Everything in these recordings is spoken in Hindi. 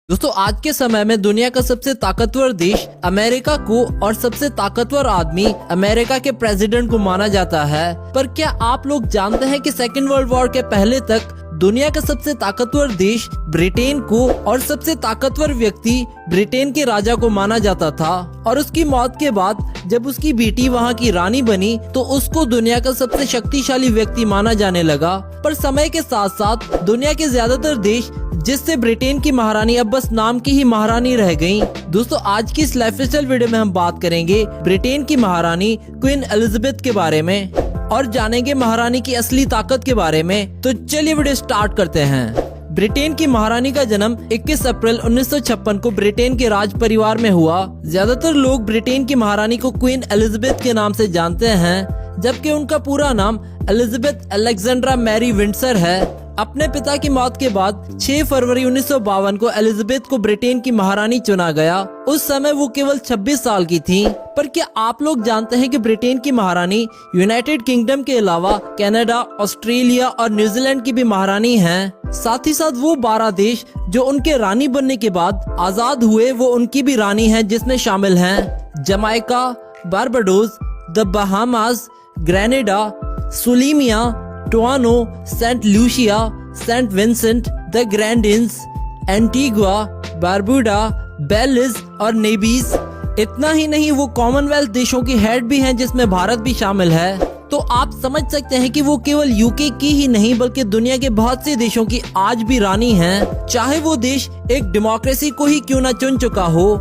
दोस्तों आज के समय में दुनिया का सबसे ताकतवर देश अमेरिका को और सबसे ताकतवर आदमी अमेरिका के प्रेसिडेंट को माना जाता है। पर क्या आप लोग जानते हैं कि सेकेंड वर्ल्ड वॉर के पहले तक दुनिया का सबसे ताकतवर देश ब्रिटेन को और सबसे ताकतवर व्यक्ति ब्रिटेन के राजा को माना जाता था, और उसकी मौत के बाद जब उसकी बेटी वहाँ की रानी बनी तो उसको दुनिया का सबसे शक्तिशाली व्यक्ति माना जाने लगा। पर समय के साथ साथ दुनिया के ज्यादातर देश, जिससे ब्रिटेन की महारानी अब बस नाम की ही महारानी रह गयी। दोस्तों आज की इस लाइफस्टाइल वीडियो में हम बात करेंगे ब्रिटेन की महारानी क्वीन एलिजाबेथ के बारे में और जानेंगे महारानी की असली ताकत के बारे में। तो चलिए वीडियो स्टार्ट करते हैं। ब्रिटेन की महारानी का जन्म 21 अप्रैल 1956 को ब्रिटेन के राज परिवार में हुआ। ज्यादातर लोग ब्रिटेन की महारानी को क्वीन एलिजाबेथ के नाम से जानते हैं, जबकि उनका पूरा नाम एलिजाबेथ अलेक्जेंड्रा मैरी विंडसर है। अपने पिता की मौत के बाद 6 फरवरी 1952 को एलिजाबेथ को ब्रिटेन की महारानी चुना गया। उस समय वो केवल 26 साल की थी। पर क्या आप लोग जानते हैं कि ब्रिटेन की महारानी यूनाइटेड किंगडम के अलावा कनाडा, ऑस्ट्रेलिया और न्यूजीलैंड की भी महारानी हैं। साथ ही साथ वो 12 देश जो उनके रानी बनने के बाद आजाद हुए वो उनकी भी रानी हैं, जिसमें शामिल हैं Jamaica, Barbados, the Bahamas, Grenada, सुलीमिया, टोआनो, Saint Lucia, Saint Vincent the Grenadines, Antigua, Barbuda, Belize और नेवीज। इतना ही नहीं, वो कॉमनवेल्थ देशों की हेड भी हैं, जिसमें भारत भी शामिल है। तो आप समझ सकते हैं कि वो केवल यूके की ही नहीं बल्कि दुनिया के बहुत से देशों की आज भी रानी हैं, चाहे वो देश एक डेमोक्रेसी को ही क्यों न चुन चुका हो।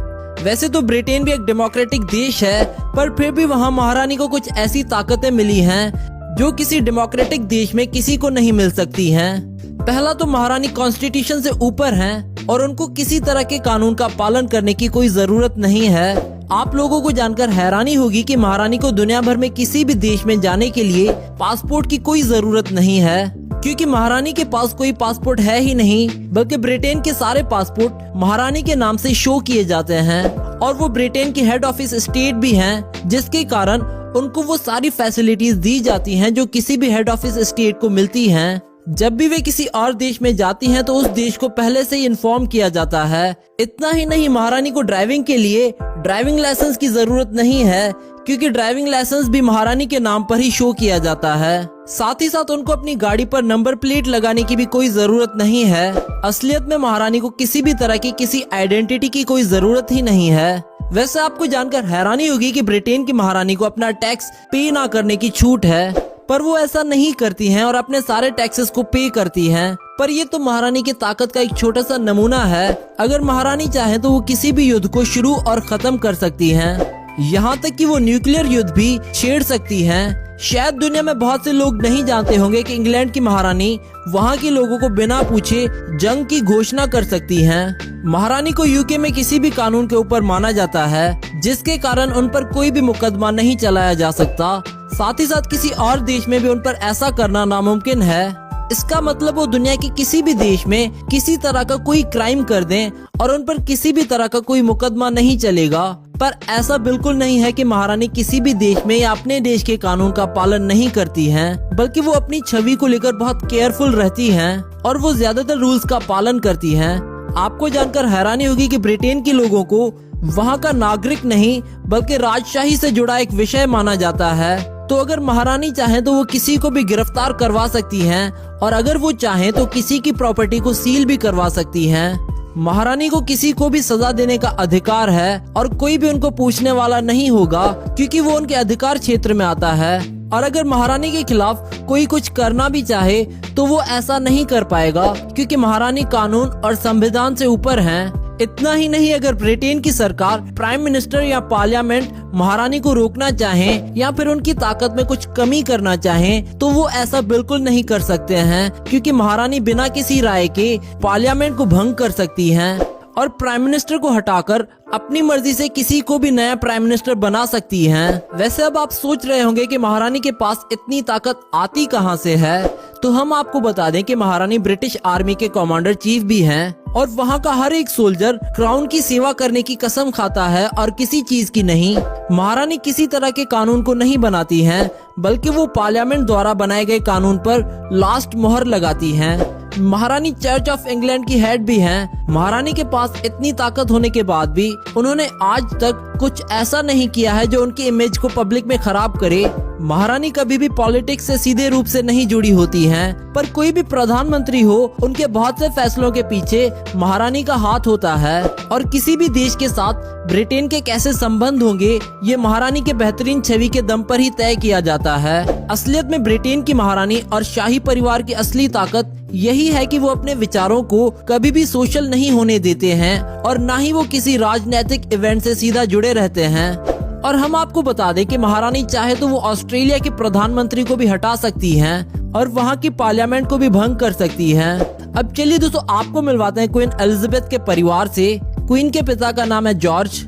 वैसे तो ब्रिटेन भी एक डेमोक्रेटिक देश है, पर फिर भी वहाँ महारानी को कुछ ऐसी ताकतें मिली हैं जो किसी डेमोक्रेटिक देश में किसी को नहीं मिल सकती हैं। पहला तो महारानी कॉन्स्टिट्यूशन से ऊपर हैं और उनको किसी तरह के कानून का पालन करने की कोई जरूरत नहीं है। आप लोगों को जानकर हैरानी होगी कि महारानी को दुनिया भर में किसी भी देश में जाने के लिए पासपोर्ट की कोई जरूरत नहीं है, क्योंकि महारानी के पास कोई पासपोर्ट है ही नहीं, बल्कि ब्रिटेन के सारे पासपोर्ट महारानी के नाम से शो किए जाते हैं। और वो ब्रिटेन की हेड ऑफिस स्टेट भी हैं, जिसके कारण उनको वो सारी फैसिलिटीज दी जाती हैं जो किसी भी हेड ऑफिस स्टेट को मिलती हैं। जब भी वे किसी और देश में जाती हैं तो उस देश को पहले से ही इन्फॉर्म किया जाता है। इतना ही नहीं, महारानी को ड्राइविंग के लिए ड्राइविंग लाइसेंस की जरूरत नहीं है, क्योंकि ड्राइविंग लाइसेंस भी महारानी के नाम पर ही शो किया जाता है। साथ ही साथ उनको अपनी गाड़ी पर नंबर प्लेट लगाने की भी कोई जरूरत नहीं है। असलियत में महारानी को किसी भी तरह की किसी आइडेंटिटी की कोई जरूरत ही नहीं है। वैसे आपको जानकर हैरानी होगी कि ब्रिटेन की महारानी को अपना टैक्स पे ना करने की छूट है, पर वो ऐसा नहीं करती हैं और अपने सारे टैक्सेस को पे करती हैं। पर ये तो महारानी की ताकत का एक छोटा सा नमूना है। अगर महारानी चाहे तो वो किसी भी युद्ध को शुरू और खत्म कर सकती हैं। यहाँ तक कि वो न्यूक्लियर युद्ध भी छेड़ सकती हैं। शायद दुनिया में बहुत से लोग नहीं जानते होंगे कि इंग्लैंड की महारानी वहाँ के लोगों को बिना पूछे जंग की घोषणा कर सकती हैं। महारानी को यूके में किसी भी कानून के ऊपर माना जाता है, जिसके कारण उन पर कोई भी मुकदमा नहीं चलाया जा सकता। साथ ही साथ किसी और देश में भी उन पर ऐसा करना नामुमकिन है। इसका मतलब वो दुनिया के किसी भी देश में किसी तरह का कोई क्राइम कर दें और उन पर किसी भी तरह का कोई मुकदमा नहीं चलेगा। पर ऐसा बिल्कुल नहीं है कि महारानी किसी भी देश में या अपने देश के कानून का पालन नहीं करती हैं, बल्कि वो अपनी छवि को लेकर बहुत केयरफुल रहती हैं और वो ज्यादातर रूल्स का पालन करती हैं। आपको जानकर हैरानी होगी कि ब्रिटेन के लोगों को वहाँ का नागरिक नहीं बल्कि राजशाही से जुड़ा एक विषय माना जाता है। तो अगर महारानी चाहे तो वो किसी को भी गिरफ्तार करवा सकती हैं, और अगर वो चाहे तो किसी की प्रॉपर्टी को सील भी करवा सकती हैं। महारानी को किसी को भी सजा देने का अधिकार है और कोई भी उनको पूछने वाला नहीं होगा, क्योंकि वो उनके अधिकार क्षेत्र में आता है। और अगर महारानी के खिलाफ कोई कुछ करना भी चाहे तो वो ऐसा नहीं कर पाएगा, क्योंकि महारानी कानून और संविधान से ऊपर हैं। इतना ही नहीं, अगर ब्रिटेन की सरकार, प्राइम मिनिस्टर या पार्लियामेंट महारानी को रोकना चाहें या फिर उनकी ताकत में कुछ कमी करना चाहें तो वो ऐसा बिल्कुल नहीं कर सकते हैं, क्योंकि महारानी बिना किसी राय के पार्लियामेंट को भंग कर सकती हैं और प्राइम मिनिस्टर को हटाकर अपनी मर्जी से किसी को भी नया प्राइम मिनिस्टर बना सकती हैं। वैसे अब आप सोच रहे होंगे कि महारानी के पास इतनी ताकत आती कहां से है, तो हम आपको बता दें कि महारानी ब्रिटिश आर्मी के कमांडर चीफ भी हैं और वहाँ का हर एक सोल्जर क्राउन की सेवा करने की कसम खाता है और किसी चीज की नहीं। महारानी किसी तरह के कानून को नहीं बनाती हैं, बल्कि वो पार्लियामेंट द्वारा बनाए गए कानून पर लास्ट मोहर लगाती हैं। महारानी चर्च ऑफ इंग्लैंड की हेड भी हैं। महारानी के पास इतनी ताकत होने के बाद भी उन्होंने आज तक कुछ ऐसा नहीं किया है जो उनकी इमेज को पब्लिक में खराब करे। महारानी कभी भी पॉलिटिक्स से सीधे रूप से नहीं जुड़ी होती हैं, पर कोई भी प्रधानमंत्री हो, उनके बहुत से फैसलों के पीछे महारानी का हाथ होता है। और किसी भी देश के साथ ब्रिटेन के कैसे संबंध होंगे, ये महारानी के बेहतरीन छवि के दम पर ही तय किया जाता है। असलियत में ब्रिटेन की महारानी और शाही परिवार की असली ताकत यही है कि वो अपने विचारों को कभी भी सोशल नहीं होने देते हैं और ना ही वो किसी राजनीतिक इवेंट से सीधा जुड़े रहते हैं। और हम आपको बता दें कि महारानी चाहे तो वो ऑस्ट्रेलिया के प्रधानमंत्री को भी हटा सकती हैं और वहाँ की पार्लियामेंट को भी भंग कर सकती हैं। अब चलिए दोस्तों, आपको मिलवाते हैं क्वीन एलिजाबेथ के परिवार से। क्वीन के पिता का नाम है जॉर्ज,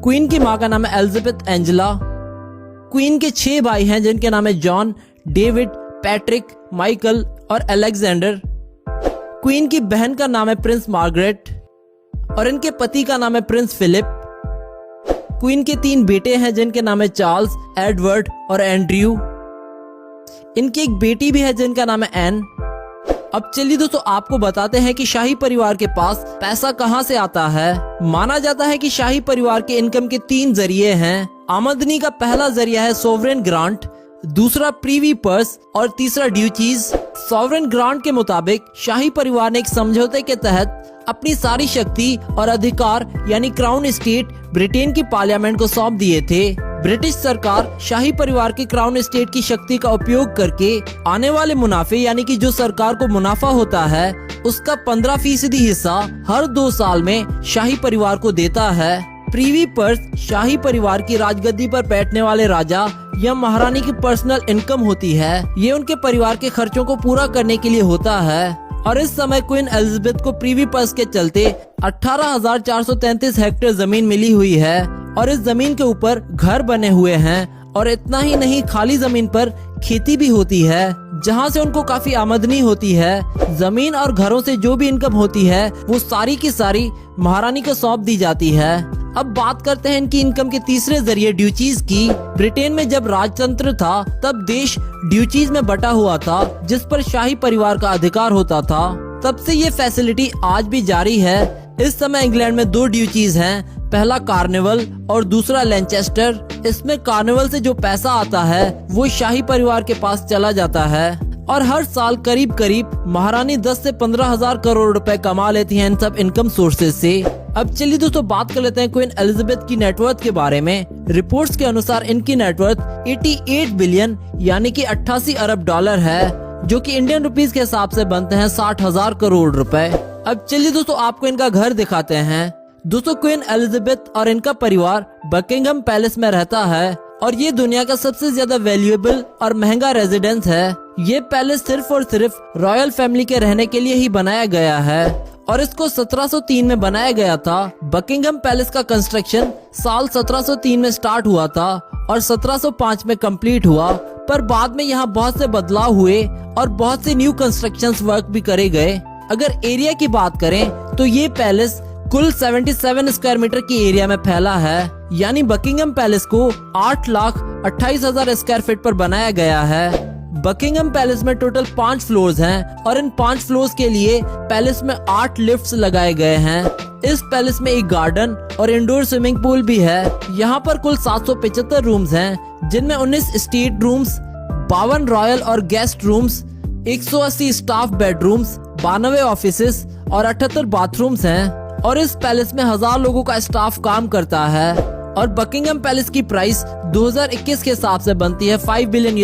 क्वीन की माँ का नाम है एलिजाबेथ एंजेला। क्वीन के 6 भाई हैं जिनके नाम है जॉन, डेविड, पैट्रिक, माइकल और अलेक्जेंडर। क्वीन की बहन का नाम है प्रिंस मार्गरेट और इनके पति का नाम है प्रिंस फिलिप। क्वीन के 3 बेटे हैं जिनके नाम है चार्ल्स, एडवर्ड और एंड्रयू। इनकी एक बेटी भी है जिनका नाम है एन। अब चलिए दोस्तों, आपको बताते हैं कि शाही परिवार के पास पैसा कहां से आता है। माना जाता है कि शाही परिवार के इनकम के 3 जरिए हैं। आमदनी का पहला जरिया है सोवरेन ग्रांट, दूसरा प्रीवी पर्स और तीसरा ड्यूटीज। सोवरेन ग्रांट के मुताबिक शाही परिवार ने एक समझौते के तहत अपनी सारी शक्ति और अधिकार यानी क्राउन एस्टेट ब्रिटेन की पार्लियामेंट को सौंप दिए थे। ब्रिटिश सरकार शाही परिवार की क्राउन एस्टेट की शक्ति का उपयोग करके आने वाले मुनाफे यानी कि जो सरकार को मुनाफा होता है उसका 15% हिस्सा हर 2 साल में शाही परिवार को देता है। प्रीवी पर्स शाही परिवार की राजगद्दी पर बैठने वाले राजा या महारानी की पर्सनल इनकम होती है। ये उनके परिवार के खर्चों को पूरा करने के लिए होता है। और इस समय क्वीन एलिजाबेथ को प्रीवी पर्स के चलते 18,433 हेक्टेयर जमीन मिली हुई है और इस जमीन के ऊपर घर बने हुए हैं। और इतना ही नहीं, खाली जमीन पर खेती भी होती है जहां से उनको काफी आमदनी होती है। जमीन और घरों से जो भी इनकम होती है वो सारी की सारी महारानी को सौंप दी जाती है। अब बात करते हैं इनकी इनकम के तीसरे जरिए ड्यूचीज की। ब्रिटेन में जब राजतंत्र था तब देश ड्यूचीज में बटा हुआ था जिस पर शाही परिवार का अधिकार होता था। तब से ये फैसिलिटी आज भी जारी है। इस समय इंग्लैंड में 2 ड्यूचीज हैं, पहला कार्निवल और दूसरा लैनचेस्टर। इसमें कार्निवल से जो पैसा आता है वो शाही परिवार के पास चला जाता है और हर साल करीब करीब महारानी 10 से 15,000 करोड़ रुपए कमा लेती हैं इन सब इनकम सोर्सेज से। अब चलिए दोस्तों, बात कर लेते हैं क्वीन एलिजाबेथ की नेटवर्थ के बारे में। रिपोर्ट्स के अनुसार इनकी नेटवर्थ 88 बिलियन यानी कि 88 अरब डॉलर है, जो कि इंडियन रुपीस के हिसाब से बनते हैं 60,000 करोड़ रुपए। अब चलिए दोस्तों, आपको इनका घर दिखाते हैं। दोस्तों, क्वीन एलिजाबेथ और इनका परिवार बकिंगम पैलेस में रहता है और ये दुनिया का सबसे ज्यादा वैल्यूएबल और महंगा रेजिडेंस है। ये पैलेस सिर्फ और सिर्फ रॉयल फैमिली के रहने के लिए ही बनाया गया है और इसको 1703 में बनाया गया था। बकिंगम पैलेस का कंस्ट्रक्शन साल 1703 में स्टार्ट हुआ था और 1705 में कंप्लीट हुआ, पर बाद में यहाँ बहुत से बदलाव हुए और बहुत से न्यू कंस्ट्रक्शंस वर्क भी करे गए। अगर एरिया की बात करें तो ये पैलेस कुल 77 स्क्वायर मीटर की एरिया में फैला है, यानी बकिंगम पैलेस को 8,28,000 स्क्वायर फीट पर बनाया गया है। बकिंगम पैलेस में टोटल 5 फ्लोर्स हैं और इन 5 फ्लोर्स के लिए पैलेस में 8 लिफ्ट्स लगाए गए हैं। इस पैलेस में एक गार्डन और इंडोर स्विमिंग पूल भी है। यहाँ पर कुल 775 रूम्स हैं, जिनमें 19 स्टेट रूम्स, 52 रॉयल और guest rooms, 180 staff bedrooms, 92 offices और 78 बाथरूम्स हैं। और इस पैलेस में 1000 लोगों का स्टाफ काम करता है। और बकिंगम पैलेस की प्राइस 2021 के हिसाब से बनती है $5 बिलियन,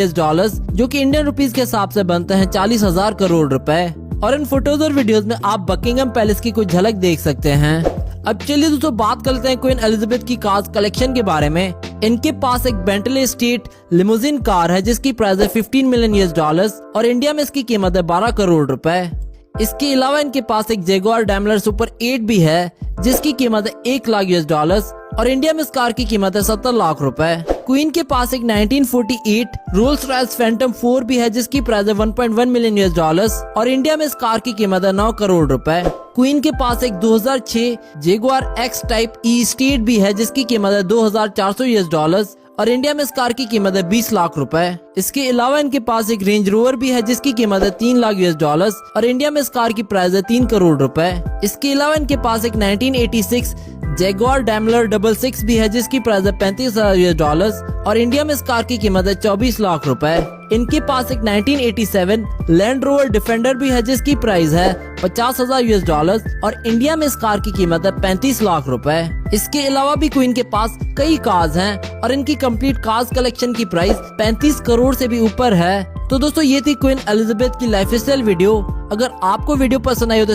जो कि इंडियन रुपीस के हिसाब से बनते हैं 40,000 करोड़ रुपए। और इन फोटोज और वीडियोस में आप बकिंगम पैलेस की कुछ झलक देख सकते हैं। अब चलिए दोस्तों, बात करते हैं क्वीन एलिजाबेथ की कार्स कलेक्शन के बारे में। इनके पास एक बेंटले स्टेट लिमोजिन कार है जिसकी प्राइस है $15 मिलियन और इंडिया में इसकी कीमत है 12 करोड़ रुपए। इसके अलावा इनके पास एक जगुआर डैमलर सुपर 8 भी है जिसकी कीमत है $1 लाख और इंडिया में इस कार की कीमत है 70 लाख रुपए। क्वीन के पास एक 1948 रोल्स रॉयस फैंटम 4 भी है जिसकी प्राइस है 1.1 मिलियन US और इंडिया में इस कार की कीमत है 9 करोड़ रुपए। क्वीन के पास एक 2006 जेगुआर एक्स टाइप ई स्टेट भी है जिसकी कीमत है 2400 US और इंडिया में इस कार की कीमत है 20 लाख रुपए। इसके अलावा इनके पास एक रेंज रोवर भी है जिसकी कीमत है 3 लाख US और इंडिया में इस कार की प्राइस है 3 करोड़ रुपए। इसके अलावा इनके पास एक 1986 जैगुआर डैमलर 66 भी है जिसकी प्राइस है 35,000 US और इंडिया में इस कार की कीमत है 24 लाख रुपए। इनके पास एक 1987 लैंड रोवर डिफेंडर भी है जिसकी प्राइस है 50,000 US और इंडिया में इस कार की कीमत है 35 लाख रुपए। इसके अलावा भी क्वीन के पास कई कार्स हैं और इनकी कंप्लीट कार्स कलेक्शन की प्राइस 35 करोड़ से भी ऊपर है। तो दोस्तों ये थी क्वीन एलिजाबेथ की लाइफस्टाइल वीडियो। अगर आपको वीडियो पसंद आई हो तो